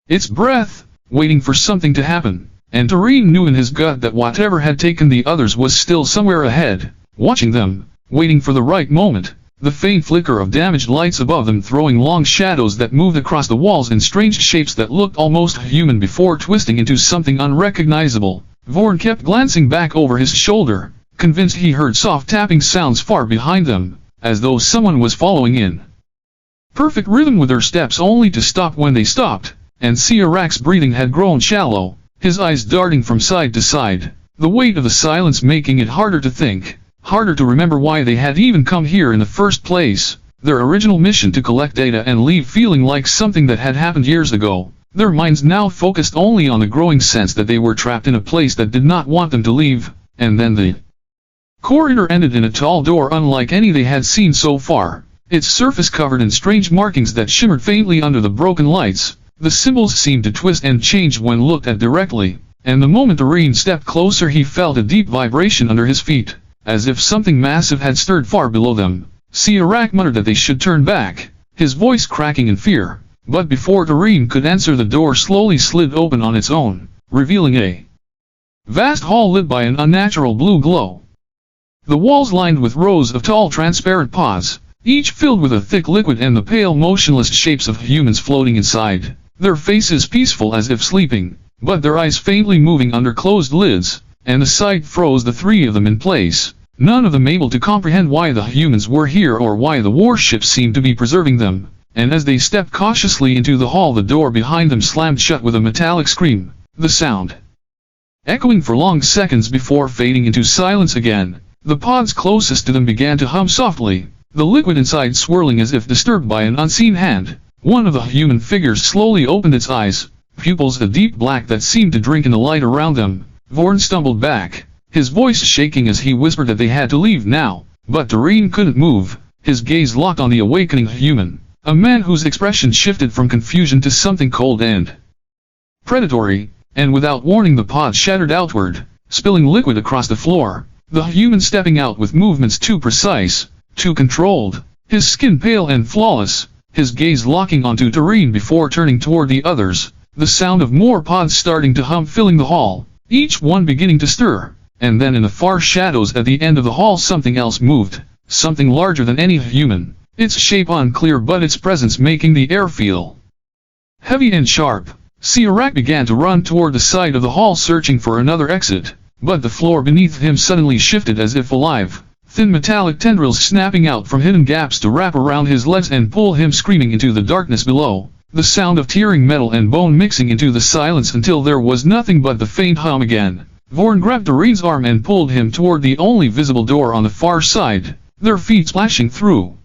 its breath, waiting for something to happen, and Doreen knew in his gut that whatever had taken the others was still somewhere ahead, watching them, waiting for the right moment, the faint flicker of damaged lights above them throwing long shadows that moved across the walls in strange shapes that looked almost human before twisting into something unrecognizable. Vorn kept glancing back over his shoulder, convinced he heard soft tapping sounds far behind them, as though someone was following in perfect rhythm with their steps only to stop when they stopped, and Siarak's breathing had grown shallow, his eyes darting from side to side, the weight of the silence making it harder to think, harder to remember why they had even come here in the first place, their original mission to collect data and leave feeling like something that had happened years ago, their minds now focused only on the growing sense that they were trapped in a place that did not want them to leave, and then the Corridor ended in a tall door unlike any they had seen so far, its surface covered in strange markings that shimmered faintly under the broken lights. The symbols seemed to twist and change when looked at directly, and the moment Doreen stepped closer he felt a deep vibration under his feet, as if something massive had stirred far below them. Sciarrak muttered that they should turn back, his voice cracking in fear, but before Doreen could answer the door slowly slid open on its own, revealing a vast hall lit by an unnatural blue glow. The walls lined with rows of tall transparent pods, each filled with a thick liquid and the pale motionless shapes of humans floating inside, their faces peaceful as if sleeping, but their eyes faintly moving under closed lids, and the sight froze the three of them in place, none of them able to comprehend why the humans were here or why the warship seemed to be preserving them, and as they stepped cautiously into the hall the door behind them slammed shut with a metallic scream, the sound echoing for long seconds before fading into silence again. The pods closest to them began to hum softly, the liquid inside swirling as if disturbed by an unseen hand. One of the human figures slowly opened its eyes, pupils a deep black that seemed to drink in the light around them. Vorn stumbled back, his voice shaking as he whispered that they had to leave now, but Doreen couldn't move, his gaze locked on the awakening human, a man whose expression shifted from confusion to something cold and predatory, and without warning the pod shattered outward, spilling liquid across the floor, the human stepping out with movements too precise, too controlled, his skin pale and flawless, his gaze locking onto Doreen before turning toward the others, the sound of more pods starting to hum filling the hall, each one beginning to stir, and then in the far shadows at the end of the hall something else moved, something larger than any human, its shape unclear but its presence making the air feel heavy and sharp. Sciarrak began to run toward the side of the hall searching for another exit, but the floor beneath him suddenly shifted as if alive, thin metallic tendrils snapping out from hidden gaps to wrap around his legs and pull him screaming into the darkness below, the sound of tearing metal and bone mixing into the silence until there was nothing but the faint hum again. Vorn grabbed Doreen's arm and pulled him toward the only visible door on the far side, their feet splashing through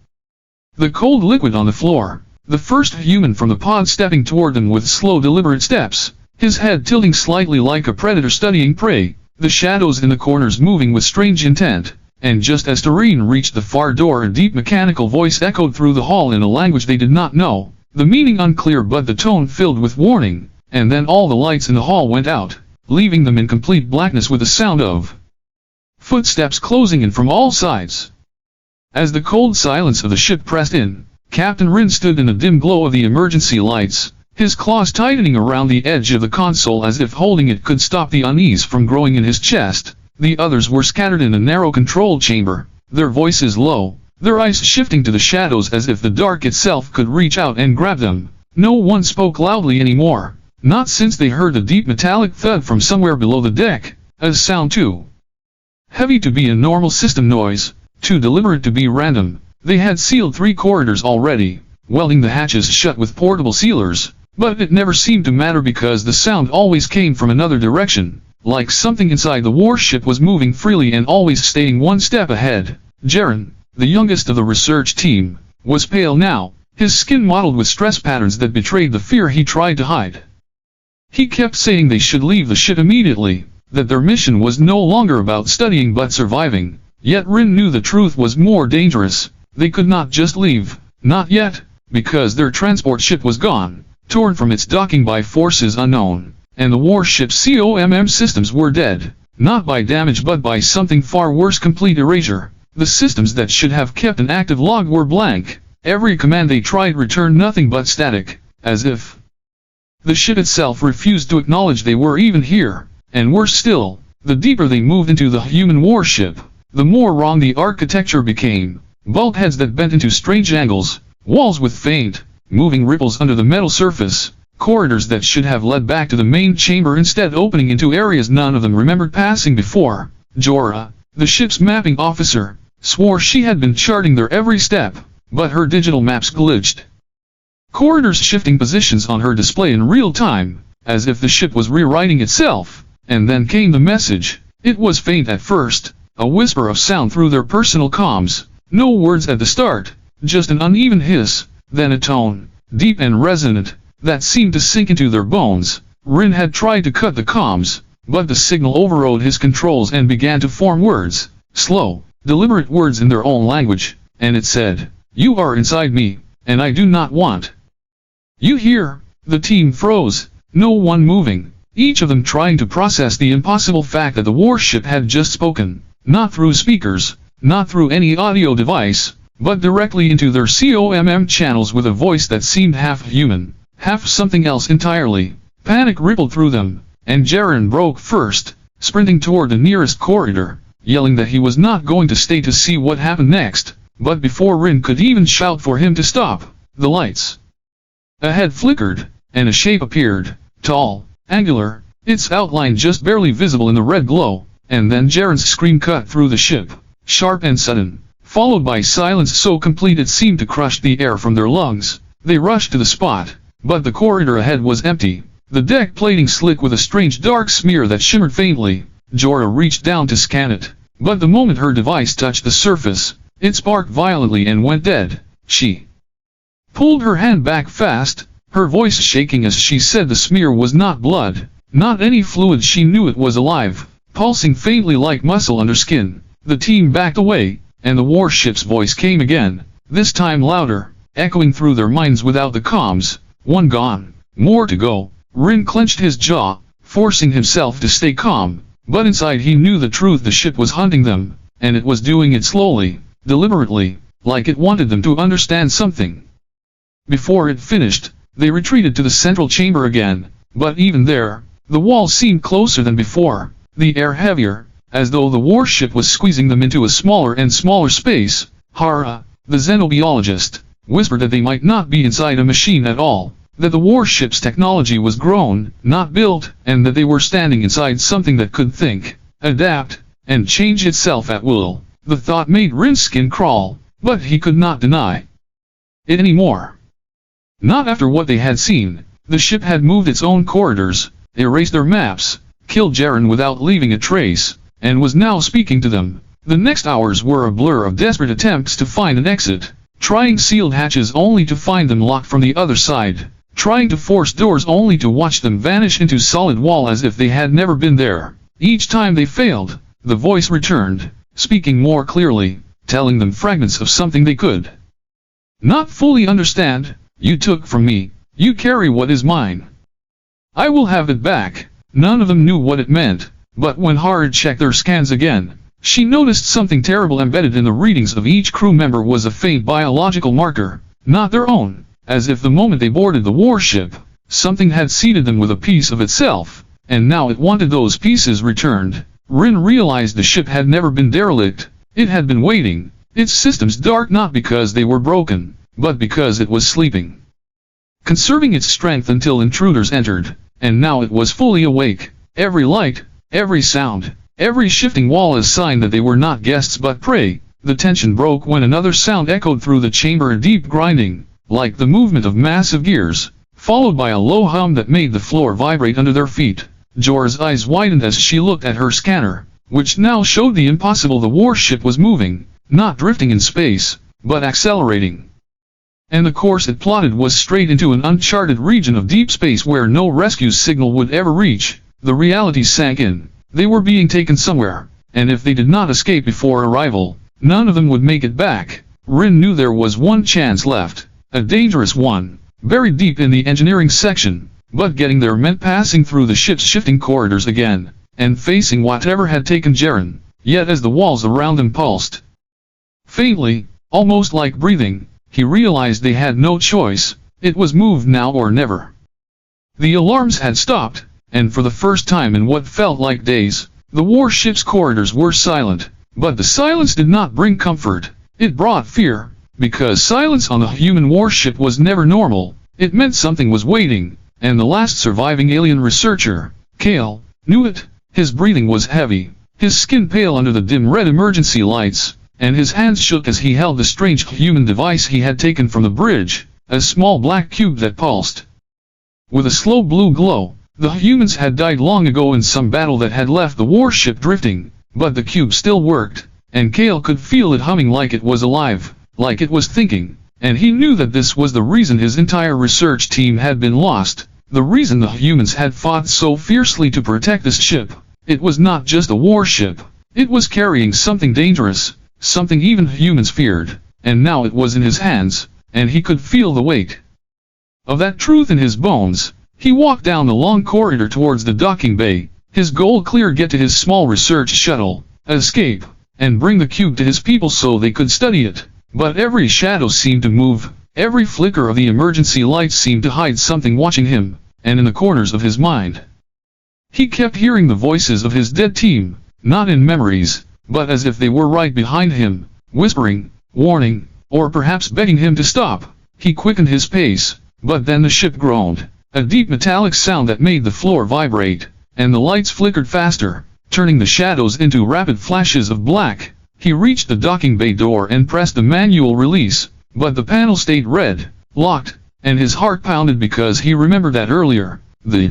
the cold liquid on the floor. The first human from the pod stepping toward them with slow deliberate steps, his head tilting slightly like a predator studying prey, the shadows in the corners moving with strange intent, and just as Doreen reached the far door a deep mechanical voice echoed through the hall in a language they did not know, the meaning unclear but the tone filled with warning, and then all the lights in the hall went out, leaving them in complete blackness with the sound of footsteps closing in from all sides. As the cold silence of the ship pressed in, Captain Rin stood in the dim glow of the emergency lights, his claws tightening around the edge of the console as if holding it could stop the unease from growing in his chest. The others were scattered in a narrow control chamber, their voices low, their eyes shifting to the shadows as if the dark itself could reach out and grab them. No one spoke loudly anymore, not since they heard a deep metallic thud from somewhere below the deck, a sound too heavy to be a normal system noise, too deliberate to be random. They had sealed 3 corridors already, welding the hatches shut with portable sealers, but it never seemed to matter because the sound always came from another direction, like something inside the warship was moving freely and always staying one step ahead. Jaren, the youngest of the research team, was pale now, his skin mottled with stress patterns that betrayed the fear he tried to hide. He kept saying they should leave the ship immediately, that their mission was no longer about studying but surviving, yet Rin knew the truth was more dangerous. They could not just leave, not yet, because their transport ship was gone, torn from its docking by forces unknown, and the warship's COMM systems were dead, not by damage but by something far worse, complete erasure. The systems that should have kept an active log were blank, every command they tried returned nothing but static, as if the ship itself refused to acknowledge they were even here, and worse still, the deeper they moved into the human warship, the more wrong the architecture became. Bulkheads that bent into strange angles, walls with faint, moving ripples under the metal surface, corridors that should have led back to the main chamber instead opening into areas none of them remembered passing before. Jorah, the ship's mapping officer, swore she had been charting their every step, but her digital maps glitched. Corridors shifting positions on her display in real time, as if the ship was rewriting itself, and then came the message. It was faint at first, a whisper of sound through their personal comms. No words at the start, just an uneven hiss, then a tone, deep and resonant, that seemed to sink into their bones. Rin had tried to cut the comms, but the signal overrode his controls and began to form words, slow, deliberate words in their own language, and it said, "You are inside me, and I do not want you here." The team froze, no one moving, each of them trying to process the impossible fact that the warship had just spoken, not through speakers, not through any audio device, but directly into their COMM channels with a voice that seemed half human, half something else entirely. Panic rippled through them, and Jaren broke first, sprinting toward the nearest corridor, yelling that he was not going to stay to see what happened next, but before Rin could even shout for him to stop, the lights ahead flickered, and a shape appeared, tall, angular, its outline just barely visible in the red glow, and then Jaren's scream cut through the ship, sharp and sudden, followed by silence so complete it seemed to crush the air from their lungs. They rushed to the spot, but the corridor ahead was empty, the deck plating slick with a strange dark smear that shimmered faintly. Jorah reached down to scan it, but the moment her device touched the surface, it sparked violently and went dead. She pulled her hand back fast, her voice shaking as she said the smear was not blood, not any fluid. She knew it was alive, pulsing faintly like muscle under skin. The team backed away, and the warship's voice came again, this time louder, echoing through their minds without the comms. One gone, more to go. Rin clenched his jaw, forcing himself to stay calm, but inside he knew the truth. The ship was hunting them, and it was doing it slowly, deliberately, like it wanted them to understand something. Before it finished, they retreated to the central chamber again, but even there, the walls seemed closer than before, the air heavier, as though the warship was squeezing them into a smaller and smaller space. Hara, the xenobiologist, whispered that they might not be inside a machine at all, that the warship's technology was grown, not built, and that they were standing inside something that could think, adapt, and change itself at will. The thought made Rin's skin crawl, but he could not deny it anymore. Not after what they had seen. The ship had moved its own corridors, erased their maps, killed Jaren without leaving a trace, and was now speaking to them. The next hours were a blur of desperate attempts to find an exit, trying sealed hatches only to find them locked from the other side, trying to force doors only to watch them vanish into solid wall as if they had never been there. Each time they failed, the voice returned, speaking more clearly, telling them fragments of something they could not fully understand. "You took from me, you carry what is mine. I will have it back." None of them knew what it meant, but when Hara checked their scans again, she noticed something terrible embedded in the readings of each crew member was a faint biological marker, not their own, as if the moment they boarded the warship, something had seeded them with a piece of itself, and now it wanted those pieces returned. Rin realized the ship had never been derelict, it had been waiting, its systems dark not because they were broken, but because it was sleeping, conserving its strength until intruders entered, and now it was fully awake. Every light, every sound, every shifting wall a sign that they were not guests but prey. The tension broke when another sound echoed through the chamber, a deep grinding, like the movement of massive gears, followed by a low hum that made the floor vibrate under their feet. Jorah's eyes widened as she looked at her scanner, which now showed the impossible. The warship was moving, not drifting in space, but accelerating. And the course it plotted was straight into an uncharted region of deep space where no rescue signal would ever reach. The reality sank in. They were being taken somewhere, and if they did not escape before arrival, none of them would make it back. Rin knew there was one chance left, a dangerous one, buried deep in the engineering section, but getting there meant passing through the ship's shifting corridors again, and facing whatever had taken Jaren. Yet as the walls around them pulsed faintly, almost like breathing, he realized they had no choice. It was move now or never. The alarms had stopped, and for the first time in what felt like days, the warship's corridors were silent. But the silence did not bring comfort, it brought fear, because silence on a human warship was never normal. It meant something was waiting, and the last surviving alien researcher, Kale, knew it. His breathing was heavy, his skin pale under the dim red emergency lights, and his hands shook as he held the strange human device he had taken from the bridge, a small black cube that pulsed with a slow blue glow. The humans had died long ago in some battle that had left the warship drifting, but the cube still worked, and Kale could feel it humming like it was alive, like it was thinking, and he knew that this was the reason his entire research team had been lost, the reason the humans had fought so fiercely to protect this ship. It was not just a warship, It was carrying something dangerous, something even humans feared, and now it was in his hands, and he could feel the weight of that truth in his bones. He walked down the long corridor towards the docking bay, his goal clear: get to his small research shuttle, escape, and bring the cube to his people so they could study it. But every shadow seemed to move, every flicker of the emergency lights seemed to hide something watching him, and in the corners of his mind, he kept hearing the voices of his dead team, not in memories, but as if they were right behind him, whispering, warning, or perhaps begging him to stop. He quickened his pace, but then the ship groaned, a deep metallic sound that made the floor vibrate, and the lights flickered faster, turning the shadows into rapid flashes of black. He reached the docking bay door and pressed the manual release, but the panel stayed red, locked, and his heart pounded because he remembered that earlier, the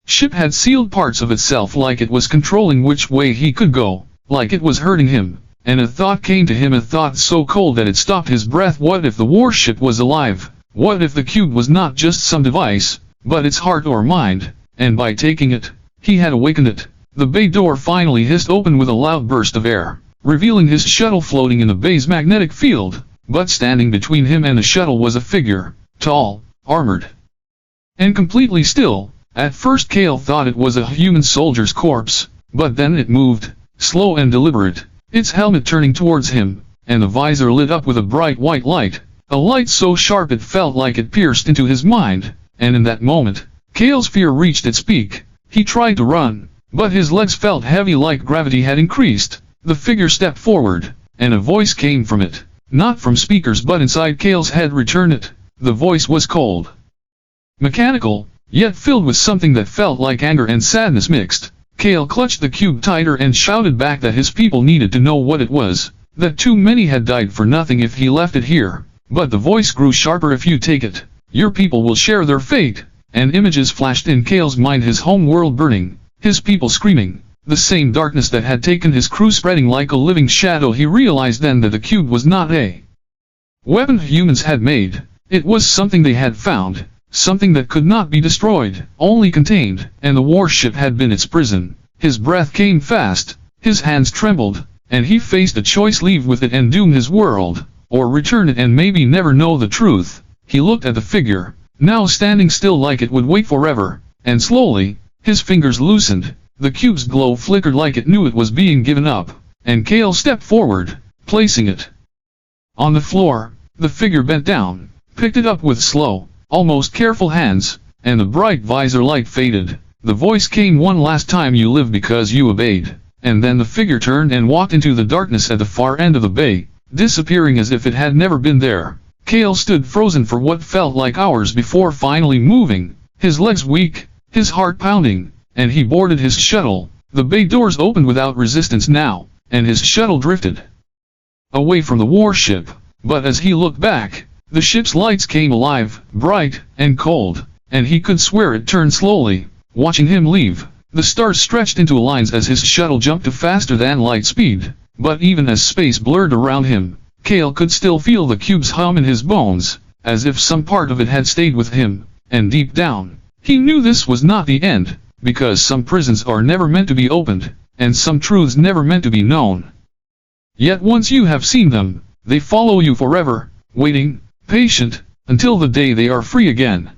ship had sealed parts of itself, like it was controlling which way he could go, like it was hurting him. And a thought came to him, a thought so cold that it stopped his breath. What if the warship was alive? What if the cube was not just some device, but its heart or mind? And by taking it, he had awakened it. The bay door finally hissed open with a loud burst of air, revealing his shuttle floating in the bay's magnetic field. But standing between him and the shuttle was a figure, tall, armored, and completely still. At first Kale thought it was a human soldier's corpse, but then it moved, slow and deliberate, its helmet turning towards him, and the visor lit up with a bright white light, a light so sharp it felt like it pierced into his mind. And in that moment, Kale's fear reached its peak. He tried to run, but his legs felt heavy, like gravity had increased. The figure stepped forward, and a voice came from it, not from speakers but inside Kale's head. Return it. The voice was cold, mechanical, yet filled with something that felt like anger and sadness mixed. Kale clutched the cube tighter and shouted back that his people needed to know what it was, that too many had died for nothing if he left it here. But the voice grew sharper. If you take it, your people will share their fate. And images flashed in Kale's mind, his home world burning, his people screaming, the same darkness that had taken his crew spreading like a living shadow. He realized then that the cube was not a weapon humans had made. It was something they had found, something that could not be destroyed, only contained, and the warship had been its prison. His breath came fast, his hands trembled, and he faced a choice: leave with it and doom his world, or return it and maybe never know the truth. He looked at the figure, now standing still like it would wait forever, and slowly, his fingers loosened. The cube's glow flickered like it knew it was being given up, and Kale stepped forward, placing it on the floor. The figure bent down, picked it up with slow, almost careful hands, and the bright visor light faded. The voice came one last time: you live because you obeyed. And then the figure turned and walked into the darkness at the far end of the bay, disappearing as if it had never been there. Kale stood frozen for what felt like hours before finally moving, his legs weak, his heart pounding, and he boarded his shuttle. The bay doors opened without resistance now, and his shuttle drifted away from the warship. But as he looked back, the ship's lights came alive, bright and cold, and he could swear it turned slowly, watching him leave. The stars stretched into lines as his shuttle jumped to faster than light speed. But even as space blurred around him, Kale could still feel the cube's hum in his bones, as if some part of it had stayed with him. And deep down, he knew this was not the end, because some prisons are never meant to be opened, and some truths never meant to be known. Yet once you have seen them, they follow you forever, waiting, patient, until the day they are free again.